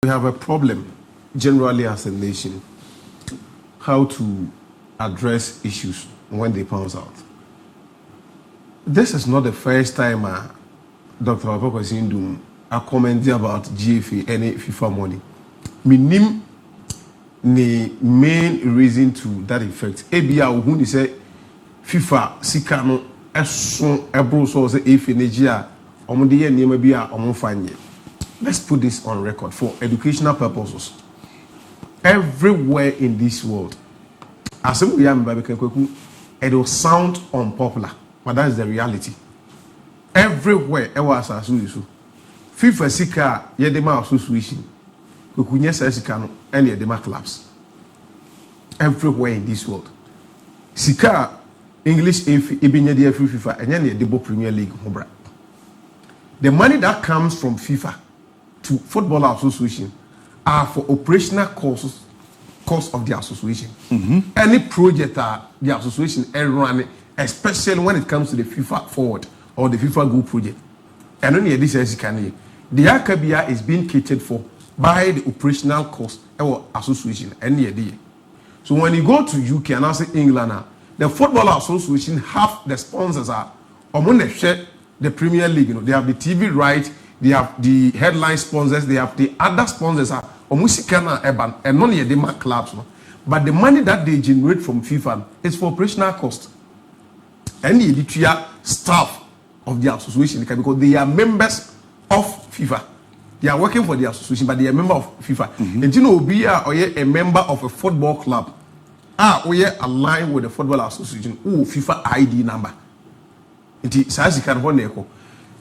We have a problem generally as a nation, how to address issues when they pounce out. This is not the first time Dr. Kwesi Ndum commented about GFA and FIFA money. Minim the main reason to that effect. ABOU who say FIFA sikano eson ebro so say efenegia omode ye niam bia omfanye. Let's put this on record for educational purposes. Everywhere in this world, as we are it will sound unpopular, but that's the reality. Everywhere, it was as FIFA Sika, Yedema Association, Kukunya Sikano, and Yedema clubs. Everywhere in this world. Sika, English, Ibinya free FIFA, and then the Premier League. The money that comes from FIFA to Football Association are for operational costs of the association. Any project the association is running, especially when it comes to the FIFA Forward or the FIFA Go project. And only this is the ABOU is being catered for by the operational cost or association. So when you go to UK and also England, the Football Association have the sponsors are among the Premier League. They have the TV rights. They have the headline sponsors, they have the other sponsors are Omusikana Eban and none of them are clubs. No? But the money that they generate from FIFA is for operational cost. And the editorial staff of the association because they are members of FIFA. They are working for the association, but they are member of FIFA. And you know, be a member of a football club. We are aligned with the football association. FIFA ID number.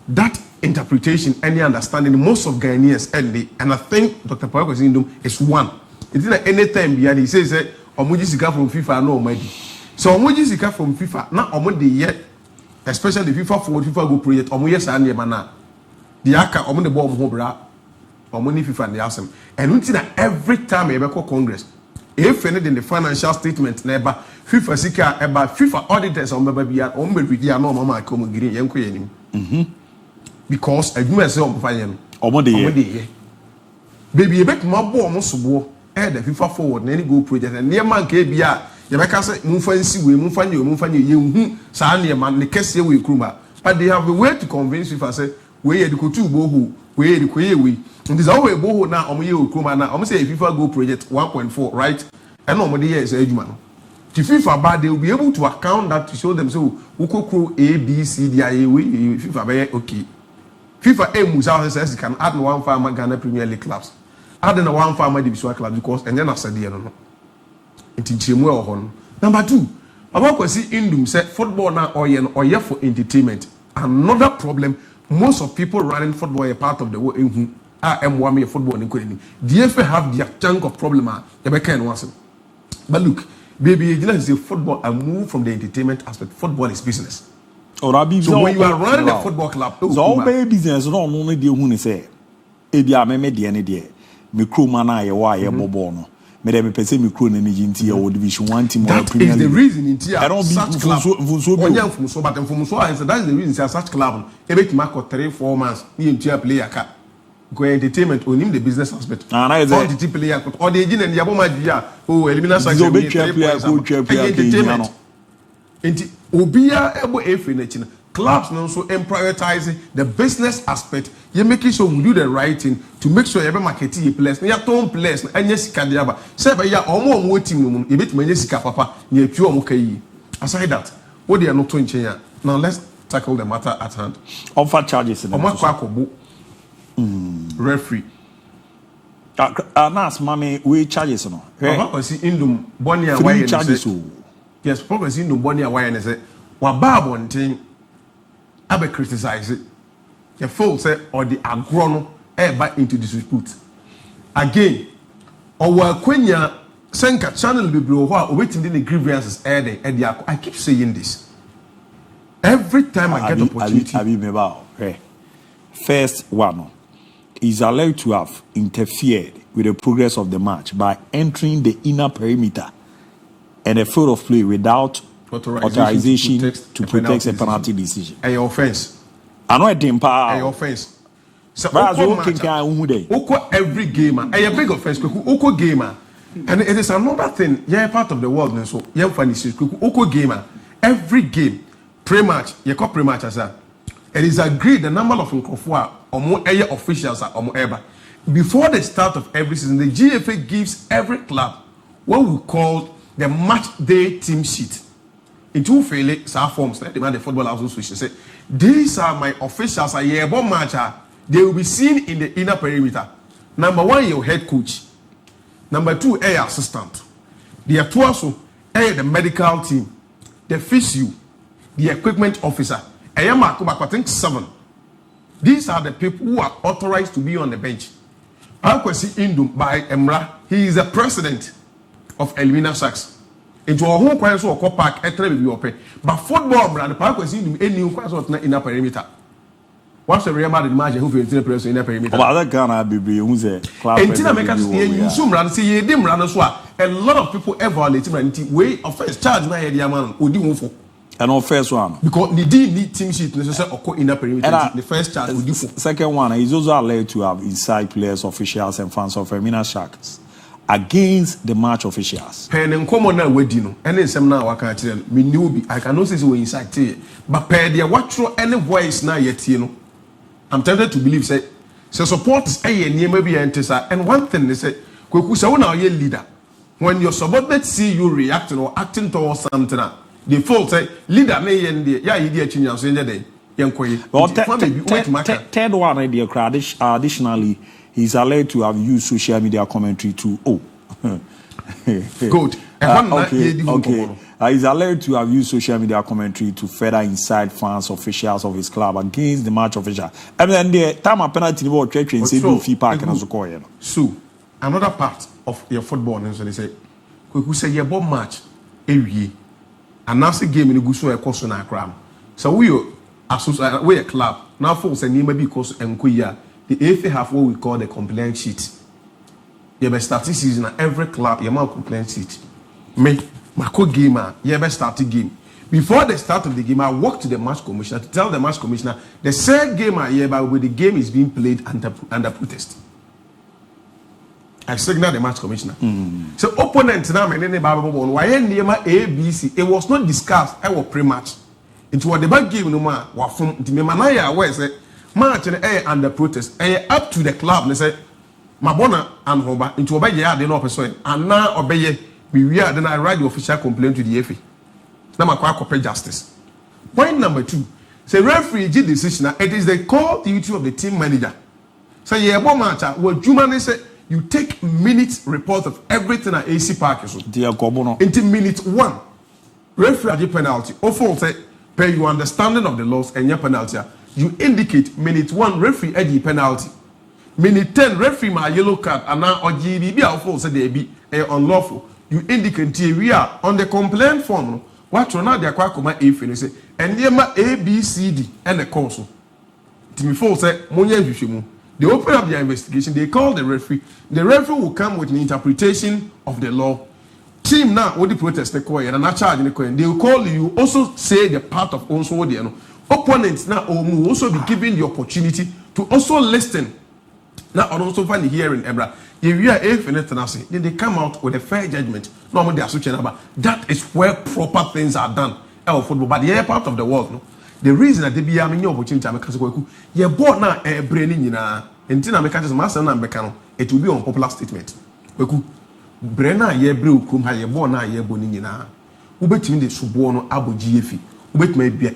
That interpretation, any understanding, most of Ghanaians and I think Dr. Kwesi Ndum is one. It's not any time he says that Omuji Sika from FIFA no almighty. So Omuji Sika from FIFA, not Omudi yet, especially the FIFA Forward, FIFA Go project, Omuye Sanye Mana. The Aka Omu the ball Mobra, Omuni FIFA and the Awesome. And we see that every time you call Congress, if any in the financial statement, never FIFA Sika, about FIFA auditors on Babia, Ombe, no Mama, come green, Yanko. Because I do say on fire. Baby, you make my boy almost the FIFA Forward and any Go project and near man KBR. You make us say move fancy way, move you, Sanya man, the case we Kruma. But they have a way to convince FIFA say, we had the Kutu Bohu, we had the Kway. And there's always Bohu now on you, Kruma now. I'm saying FIFA Go project 1.4, right? And nobody here is Edgeman. To FIFA, but they will be able to account that to show them so Ukoko A, B, C, D, I, A, FIFA, okay. FIFA Musa says can add one farmer Ghana Premier League clubs. Add one farmer division club because and then I said no. It is well. Number two, about Kwesi Ndum said football now or for entertainment. Another problem, most of people running football are part of the world M1 football in Kwesi. The FA have their chunk of problem but look, baby, you say football and move from the entertainment aspect. Football is business. So when you are running a football club, so all baby business not only the who say, Ebia me the any day, me crew mana ye wa ye bobono. Me de me pese me crew in the or division 1 team or Premier League. That is the reason in Tia. I don't be such club. But from so I said that is the reason such club. Every mark 3-4 months, me and Tia player cat. Go entertainment on him the business aspect. And I say the player or the engine and Yaboma oh Elmina entertainment. And Obia able a clubs now so prioritizing the business aspect. You're making sure we do the right thing to make sure every market you place. You're tone place and yes, Kadiaba. Say by ya or more waiting, you bet Menesika papa near pure Mokai. Aside that, what they are not doing here. Now let's tackle the matter at hand. Offer charges in the referee. Nas mommy, we charges no. Kwesi Ndum Bonia Why charges. Yes, Kwesi Ndum Bonia Why and say, Wabab one thing. I criticize it. The folks say or the agrono back into dispute. Again, or when you send a channel be blow while waiting the grievances I keep saying this. Every time I get opportunity. First one is allowed to have interfered with the progress of the match by entering the inner perimeter and a field of play without authorization to protect a penalty decision. A offense. I know a dimpa. A offense. So Oko every gamer, a big offense, Oko gamer. And it is another thing, yeah, part of the world, and so yeah, funny, Oko gamer. Every game, pre-match, you call pre-match as that. It is agreed the number of Nkofua or more officials are or ever. Before the start of every season, the GFA gives every club what we call the match day team sheet. In two forms, like the Football Association say, these are my officials, a year match. They will be seen in the inner perimeter. Number one, your head coach. Number two, air assistant. The also the medical team, the physio, the equipment officer. I think 7. These are the people who are authorized to be on the bench. Kwesi Ndum by Emra, he is the president of Elmina Sharks. Into a home question so a park at but football brand Kwesi Ndum any question in a perimeter. What's the real Madrid match who feels in the perimeter? Other Ghana be who's a club. And Tina a lot of people evaluate way of first charge na the man who do for. And on first one. Because the need team sheet necessary occur in the perimeter. The first charge will do for. Second one, he's also allowed to have inside players, officials, and fans of Elmina Sharks against the match officials. Pen and common now we dino. And then some now I can't tell me new I cannot say we inside here. But per the what throw any voice now yet you know. I'm tempted to believe say support is a near maybe enter and one thing they say Kwekusa now your leader. When your subordinates see you reacting or acting towards something, they fault say leader may end the idea change so in the day. Third one idea additionally he's allowed to have used social media commentary to good. Okay. He's allowed to have used social media commentary to further incite fans, officials of his club against the match official. And then the time a penalty about church and say fee park and so. So another part of your football and so they say who say your bomb match every year. And now the game in the Gusu a course on a cram. So we a club now folks and maybe because and the AFA have what we call the complaint sheet. You have starting season at every club, you have complaint sheet. Me, my co-gamer, you have started game. Before the start of the game, I walk to the match commissioner to tell the match commissioner the third game I hear about where the game is being played under protest. I signal the match commissioner. So opponents now many why ABC it was not discussed. I was pre-match. It was the bad game no man. Wa from the manaya where say match under protest. Up to the club they say Mabona and Hoba into obey the no person and now obey we are then I write the official complaint to the FA. Now my quite justice. Point number 2. Say referee decision. It is the core duty of the team manager. Say yeah, one match. What human say you take minutes report of everything at AC Park. Into minute 1, referee at the penalty. Often say per your understanding of the laws and your penalty. You indicate minute 1 referee at the penalty. Minute 10 referee my yellow card and now or GBB often say they be unlawful. You indicate we are on the complaint form. What you now they acquire come if you say and near A B C D and the council. Timmy Fall said Monya. They open up their investigation, they call the referee. The referee will come with an interpretation of the law. Team now what the protest the coin and not charging the coin. They will call you also say the part of also what they know. Opponents now will also be given the opportunity to also listen. Now also find the hearing Ebra. If you are infinite, then they come out with a fair judgment. Normally they are switching about. That is where proper things are done. Football, but the other part of the world, no. The reason that they be having your opportunity to make you bought now a brain in until make us master and mechano, it will be on popular statement. Brenna ye brew cum ha ye born now ye bonina. Who between the suborno ABOU GFE, who bet may be a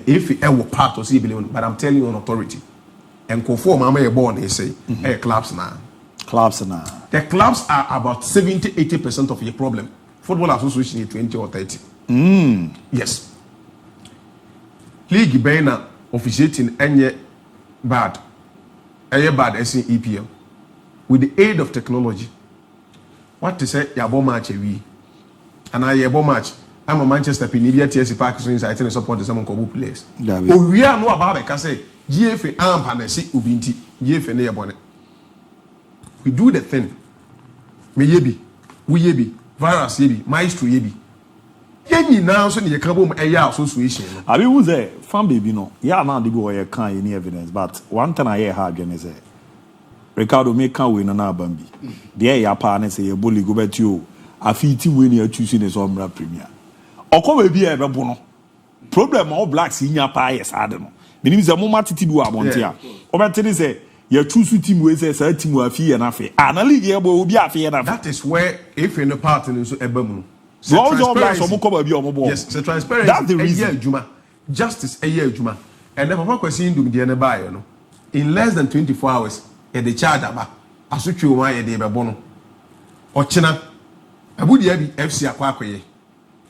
part of CBL, but I'm telling you on authority. And conform Mama ye born, they say, clubs now. Clubs now. The clubs are about 70-80% of your problem. Football association is 20 or 30. Yes. League Bena officiating any bad as in EPL with the aid of technology. What to say? Yabo match we, and I yabo match. I'm a Manchester Pinibia TSC Park so inside and support the some Kobu players. Oh, we are no about it. Can say GFA amp and see Ubinti GFA near bonnet. We do the thing. Me yebi, we yebi, virus yebi, maestro yebi. Yenny now so the carbon association. I mean, who's there? Fan baby, no. Yeah, now the boy can't any evidence, but one time I hear hard and say Ricardo make can win na bambi there ya pa na say ebo league bet you afi team wey na choose in so Omra Premier okọ be e bebo no problem all blacks nya pa yes ade no menim say mo matiti du abonte a obetene say ya choose team wey say sa team afi ye na afi na league ye bo obi afi ye na afi. That is where if in the part in so ebamu so all blacks omo ko ba bi omo bo. Yes, so transparency. That's the reason. Justice a year juma and then Papa Kwesi Ndum the ne buy no in less than 24 hours the charge aba asotwe o wan ye de bebo no ochina ABOU DIABY FC akwakoye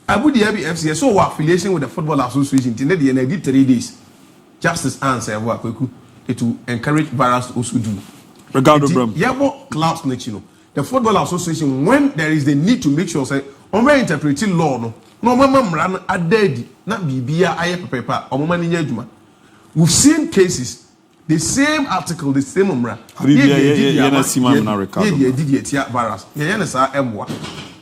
ABOU DIABY FC so we affiliation with the football association till the na 3 days justice answer we akwaku it will encourage barras to also do Ricardo Bram yebo class no chino the football association when there is the need to make sure say on interpreting law no mama mra no adadi na bibia aye pepepa omoma ni adwuma. We've seen cases the same article the same umra na sima na Ricardo ye did etia barras ye na sa emwa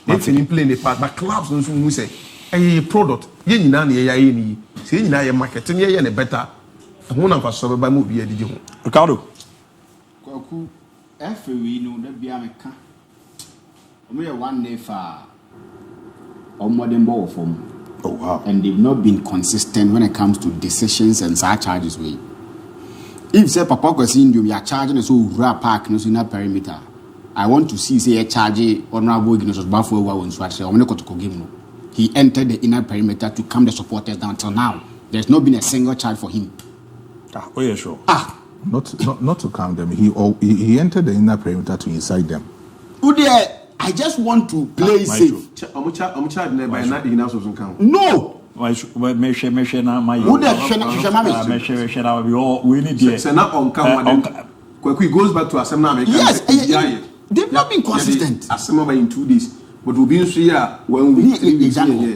if you play the part but clubs no so say a product ye nyina na ye ni say nyina ye marketing ye na better ho na faso ba mu bi adidi ho. Ricardo kwaku FW no da bia meka omo ye one day for modern ball form. Oh wow. And they've not been consistent when it comes to decisions and such charges way. If say Papa Kwesi Ndum you are charging so Ura Park no in that perimeter, I want to see say a charge honorable Ignacius Bafo wa say he entered the inner perimeter to calm the supporters down till now. There's not been a single charge for him. Oh yeah, sure. Not to calm them. He entered the inner perimeter to incite them. I just want to play safe. I'm charged by not Ignacius count. No. Me na my. Who that we need there. Say not on count. Kwesi goes back to Assembly. Yes, they've not been consistent. Assembly in 2 days. But we'll be in 3 years when we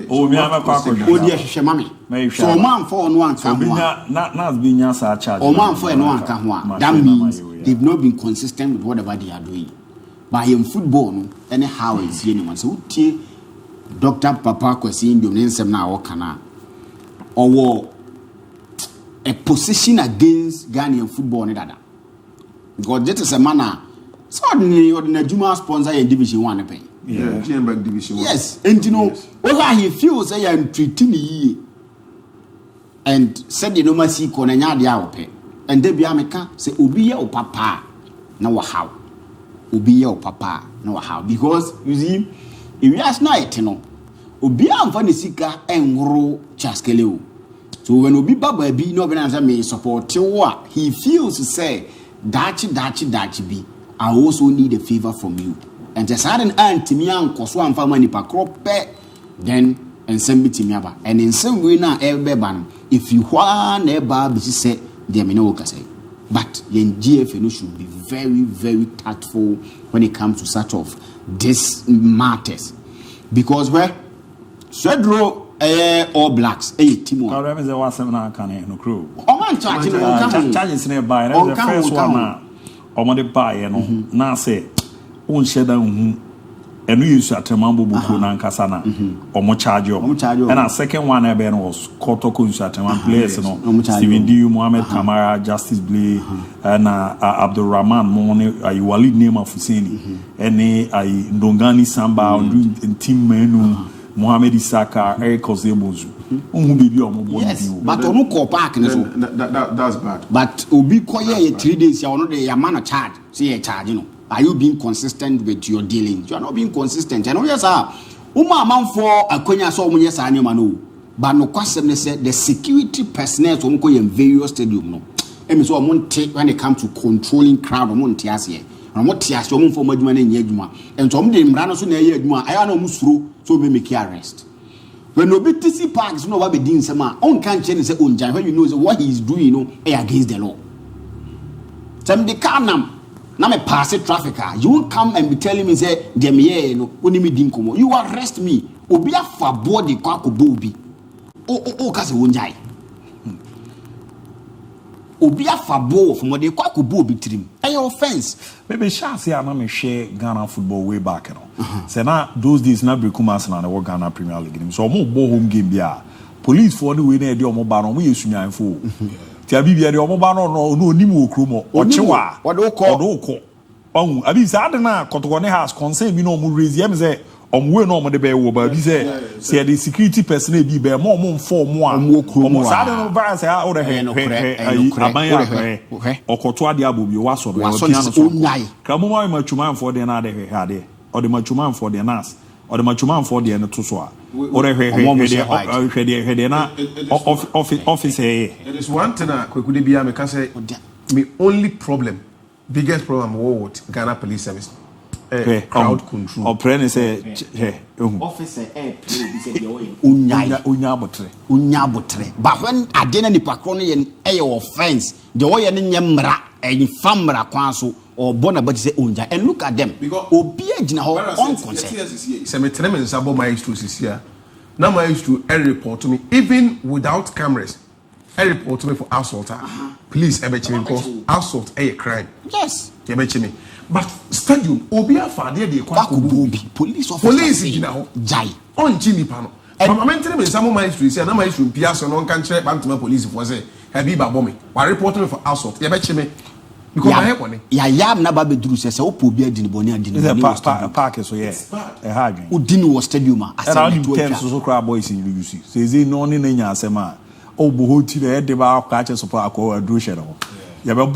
oh me am kwa oh dear shemame. So man for no one can na be nya sa charge. Oh man for no one can. That means they've not been consistent with whatever they are doing. By in football no anyhow is anyone so tie Dr. Papa Kwesi Ndum nsem na wo kana or a position against Ghanaian football ne dada because that is a manner so ordinary Juma sponsor in Division 1 pay GM Division 1 yes and you know whether he feels say I'm treating ye and said you know ma si ko na nya dia wo pay and dey bia meka say obi ye o papa na wo how obi ye o papa na wo how because you see if you ask night no obi amfa ne sika enworo chaskele so when obi baba bi no be na say me support you he feels to say dachi bi I also need a favor from you and just had an antimi ankoso amfa mani pa krope then and send me timi aba and in some way na ebeba if you want eba be say dey me no say but yen GF no should be very very tactful when it comes to such of this matters because where Cedro all blacks team I remember there was some na kan no crew o man charges ne buy the first one na o mo de buy no na say on sheda hu enu yesu atemambo buku na nkasa na o mo charge o and a second one ebe no was Kotoko yesu atemam players no Steven D Mohamed Kamara Justice Blay and Abdul Rahman mo ne Walid name of Hussein and Ndongani Samba team menu Mohamed Isaka, Eric Ozebozu. Yes, but on no park that's bad. But Obi Koye 3 days, you are not the man of charge. See a charge, you know. Are you being consistent with your dealings? You are not being consistent. I know yes, sir. Man for a Konya so many years, I know. But no question said the security personnel from Koyan various stadium. No, and so I won't take when it comes to controlling crowd. I won't here. I'm not tears your for Madman and Yeduma. And some of them ran us on a Yeduma. I know Musro, so we make arrest. When no BTC parks, no what be doing some on can't change his own time when you know what he's doing, you know, against the law. Some the car now me pass it trafficker. You won't come and be telling me, say, them ye, no, only me dinko. You arrest me. Obia for body kwako bobi. Oh, kasi wonjai. Obia fabo from what they call Bobi trim. Any offense. Maybe Shasi and me share Ghana football way back. Say now those days na Brekumas na the Ghana Premier League. So more home game bia. Police for the way they do mobile we use info. Tia bibia the mobile no nimu okromo. Ochewa. What do call? Oh, I be sad na Kotokone has concern me no more raise yem say we no more the be wo ba bi say the security personnel bi be more form more sad no ba say o de aban ya okoto ade abobi wa so do kramoma matwuma for de na de hwehade or the matwuma for the nas or the matwuma for the no to so a o de hwehede na office it is one thing kwekude bia me ka say me only problem biggest problem with Ghana Police Service. Crowd control. Or say, officer unyabotre. But when I didn't the patroni and offense, the way any yamra and famra kwanso or bonabati say unja and look at them because obiage na ho unconsent. Cemetery and sabo maestros here. Now maestro report to me even without cameras. I report to me for assault. Please, because assault a crime. Yes. Me. But stadium, Obia Fadia de Kwakubobi, police officer. Police in now. Jai. On Jimmy Pano. And my mentor in some of my streets, and my street, Piazza, non country, Bantam police was a heavy babomi. I report to me for assault. Me. Because I have one. Yam Nababe Drew says, Oh, Pobia Dinibonia didn't park, so yes. A hard. Udinu was stadium. I said, 10 so crab boys in UC. Says, no, in Sema. Oh, Bohoti, the head about catches of our core do shadow. You have a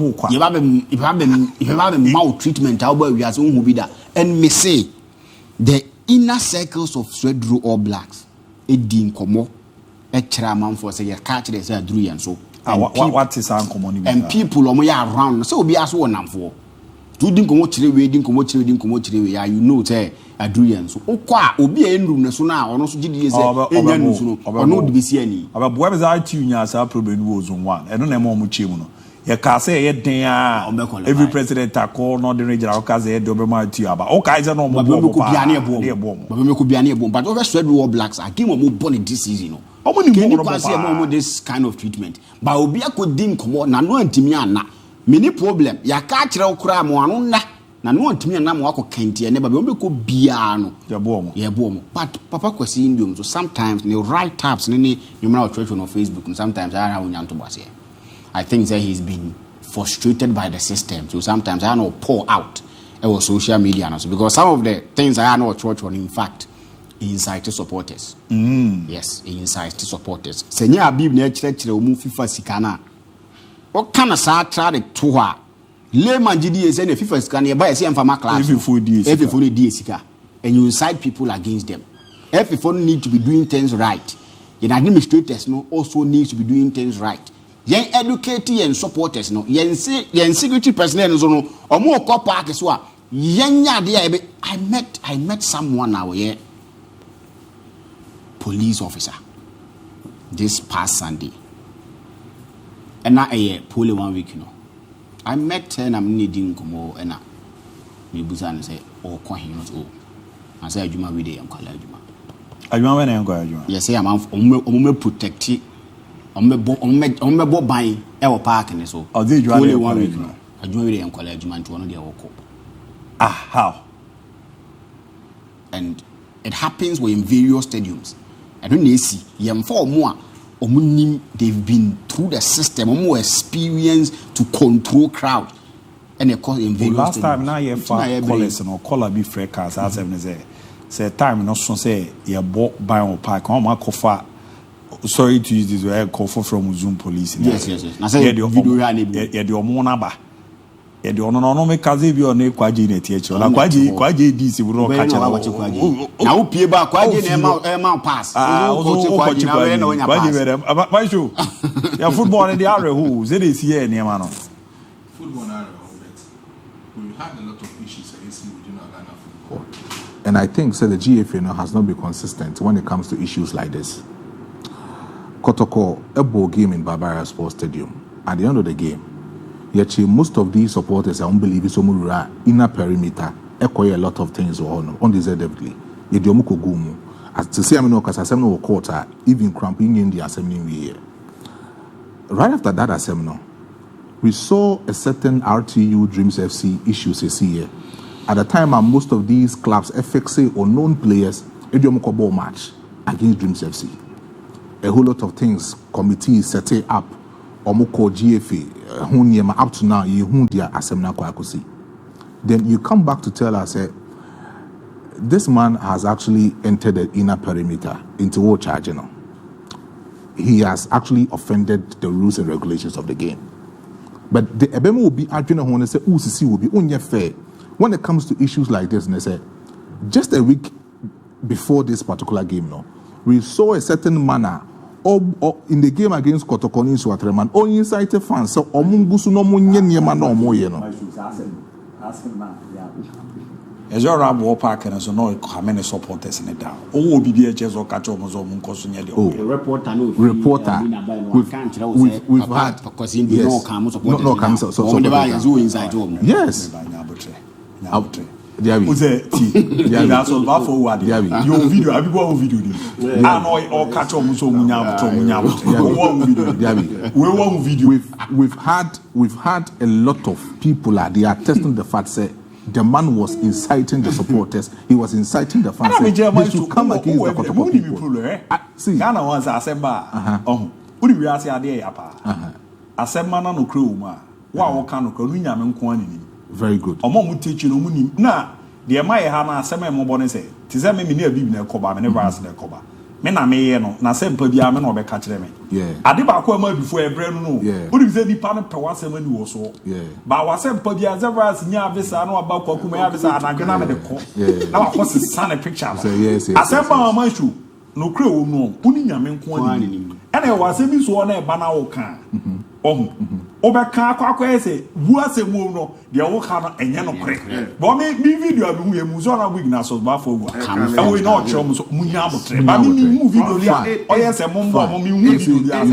maltreatment, however, we are so who be that. And me say, the inner circles of Red Row All Blacks, a dean como, a chairman for say a catch, they say a drew and so. What is uncommon? And people are around, so be as one for. You didn't come watch the way, didn't come watch the way, you know, say a drew and so. Oh, qua, obi a room, so now, or no, so did you say, or no, to be seen. About what is our tune as our problem was on one, and no more muchimono. You can't say every president call not the regional cause they do to you about all kinds of normal could be any bomb, but over Red War Blacks, I give them more bonny this season. How many more this kind of treatment? But Obia could dim come on, no antimiana. Many problem. Ya catch a crime one na no antimiana wako kenti and never be could biano. But Papa Kwesi Ndum, so sometimes the right taps in any numeral church on Facebook, and sometimes I have to here. I think that he's been frustrated by the system. So sometimes I know pour out over social media and also because some of the things I know church on in fact he incited supporters. Yes, he incited supporters. Senya Abib ne church mu FIFA sikana. What kind of sa try to her? Layman GD is any FIFA sikana e buy say for class. Every 4 days sika. And you incite people against them. Everyone need to be doing things right. The administrators also needs to be doing things right. Yen educators and supporters no yen security personnel no omo ko park so a yen nya de I met someone now here police officer this past Sunday and na poli 1 week I met her and I'm needing komo and me busa and say oh kwa him no I say adwuma we dey am kwala adwuma when am kwala adwuma yes say am omo protect Omebo buying our park and so. Oh, did you only 1 week? I joined the college man to one of their work. How? And it happens in various stadiums. I don't know see. Yam for more. They've been through the system, more experience to control crowd. And they call in various last time now you have callers and color be fracas as say time not so say you bought buy park on my coffee. Sorry to use this way. Call for from Zoom police. Yes. I say the video yeah, the omonaba. Yeah, the no make kaze bi on kwaji na teacher. Na kwaji this we no catch am. Na wo pie ba kwaji na e ma pass. Kwaji na why show. Yeah, football in the area who say this here near man. Football area we had a lot of issues within our Ghana football. And I think the GFA has not been consistent when it comes to issues like this. Kotoko, ABOU game in Barbara Sports Stadium. At the end of the game, yet most of these supporters are unbelievable inner perimeter. Acquire a lot of things undeservedly. Yediomuko gumu. As to say, I mean, because assembly quarter, even cramping in the assembly year. Right after that assembly, we saw a certain RTU Dreams FC issues this year. At the time, most of these clubs, FXA or known players, Yediomuko ball match against Dreams FC. A whole lot of things, committees set up, Omoko GFA, up to now, you their assembly. Then you come back to tell us, this man has actually entered the inner perimeter into what charge, you know. He has actually offended the rules and regulations of the game. But the Ebema will be arguing when they say, "UCC will be fair." When it comes to issues like this, and they say, just a week before this particular game, no, we saw a certain manner in the game against Kotokoni Swatreman, or incited fans, so Omungusu no Munyan no more, you know. As your rab war park and so no how many supporters in it down. Oh, BBHS or Kacho Mozo Munkosunya. Oh, reporter, we've had because in the no come so inside home. Yes. Who's that's all about for what your video, I be one video. I know or catch on so one video. We've had a lot of people they are testing the fact say the man was inciting the supporters. He was inciting the fans. They should come against the Kotoko people. See, Ghana was Asemba. Oh, would we ask idea yapa? Asemba no crew Wow, can very good. Omo teach you na the my hana asema mo bone say tize me na bibi na koba me ne ras na koba me na me ye no na sempa bia me na obeka kire me ade ba ko ama before ebre no odi be say nipa no pe wasema ni wo so ba wasempa bia zebras nya avisa na aba kwa kuma ya avisa anadwe na me de ko na wa ko sane picture asempa ma shu no kre wo no uni nyame nko ani ene wasemi so na e ba na wo kan Obeka akwa ese buase mu no de wo ka no enye no kre bo me video abi hu emu so na weakness ba for wa e we na ochro mu so mu nya abotre ba me mu video lia oyese mo mbo mo me hu video lia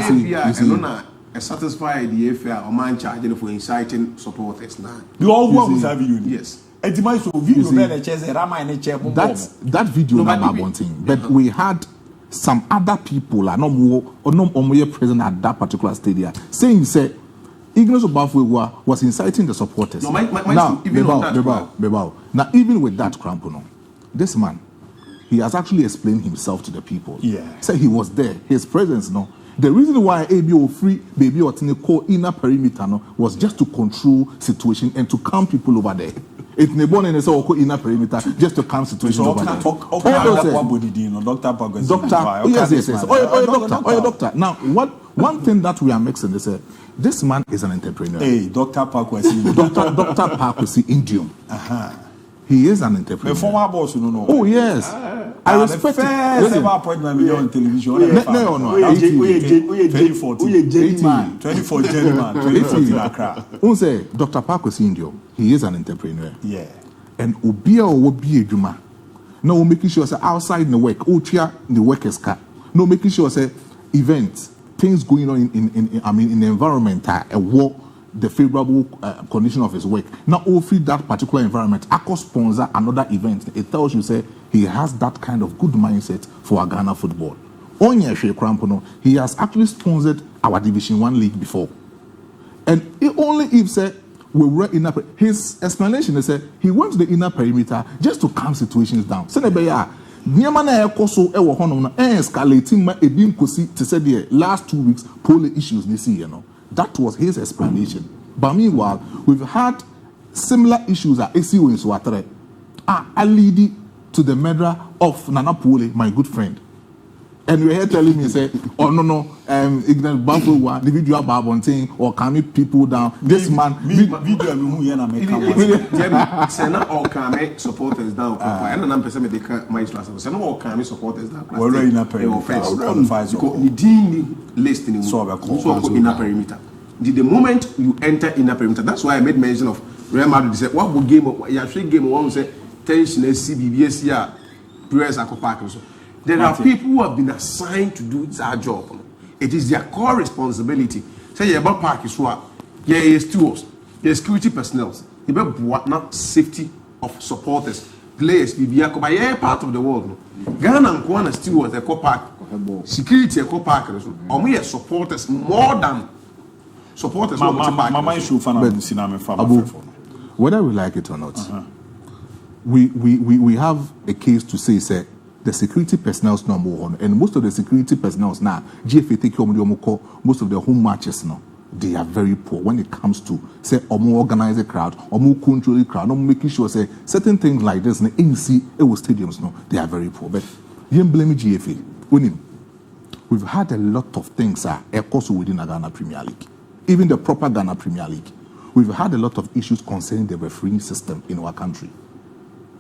no na satisfy the FA or man charging for inciting supporters now you all go with that video yes edimai so video be na chese rama na che mo that video na ba bonting but we had some other people no more or no present at that particular stadium saying say Ignorance of Bafwe was inciting the supporters. No, now, now, even with that, Krampono, this man, he has actually explained himself to the people. Yeah. Say he was there, his presence, no. The reason why ABOU baby or Tineko inner perimeter no, was just to control situation and to calm people over there. It's Nebon and so inner perimeter just to calm situation over there. Doctor. Now, one thing that we are mixing is this man is an entrepreneur. Hey, Dr. Kwesi. Dr. Kwesi Ndum. He is an entrepreneur. The former boss, you know. Oh, yes. I respect the first ever appointment on television. No. 2014 Accra. Dr. Kwesi Ndum, he is an entrepreneur. Yeah. And Obia will be a Juma. No, making sure say outside the work, the workers car. No, making sure say events, things going on in the environment, the favorable condition of his work. Now, over that particular environment, I could sponsor another event. It tells you, say, he has that kind of good mindset for Ghana football. Onyeshe Krampono, he has actually sponsored our Division 1 league before. And only if, say, we were in his explanation is that he went to the inner perimeter just to calm situations down. Escalating my ebim kosi to say the last 2 weeks police issues this year, you know. That was his explanation. But meanwhile, we've had similar issues at ACO in Swatre. I lead to the murder of Nana Pole, my good friend. And you're here telling me, say, oh no, ignorant Buffalo, the video about one thing, or calming people down. This man, video, say not all calming supporters down. I don't know, person they can't my class. Say not all calming supporters down. We're already in a perimeter. The dean listing so in a perimeter. The moment you enter in a perimeter, that's why I made mention of Real Madrid. Say what would game? You actually game one say tension CBBS here, prayers are park. There are people who have been assigned to do that job. It is their core responsibility. Say you're about park is what? Yeah, stewards, yeah, security personnel. You about not safety of supporters, players. We are part of the world. Ghana and Kwana stewards they call park. Security they call park. Or we are supporters more than supporters. Whether we like it or not, we have a case to say the security personnel number one, and most of the security personnel now, GFA take most of their home matches now. they are very poor when it comes to say more organize a crowd, or more control the crowd, or making sure say certain things like this in ANC stadiums. No, they are very poor. But you blame GFA. We've had a lot of things also within the Ghana Premier League, even the proper Ghana Premier League. We've had a lot of issues concerning the refereeing system in our country.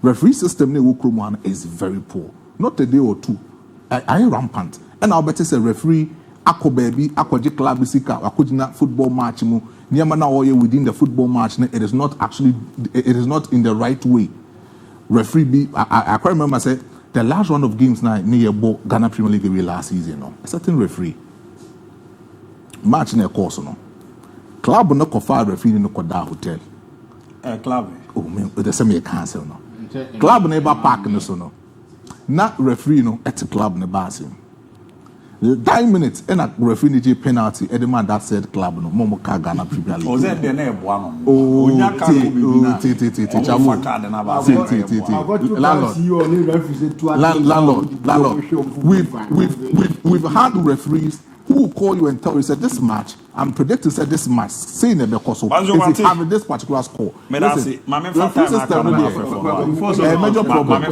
Referee system is very poor. Not a day or two. I am rampant. And I'll better say referee, ako baby, ako club ako football match mu. Within the football match, it is not in the right way. Referee be I quite remember I said the last round of games now near Ghana Premier League last season. No, a certain referee match in a course no. Club no kofa referee no koda hotel. Club. Oh man, the same cancel no. Club never park no so no. Na referee no at the club ne basim. 10 minutes and a referee DJ penalty. The man that said club no momo ka Ghana Premier League. Was that the name one? Oh, landlord. We've had referees who will call you and tell you, said this match, I'm predicting said this match, saying that because of having this particular score. Listen, referee system, major problem.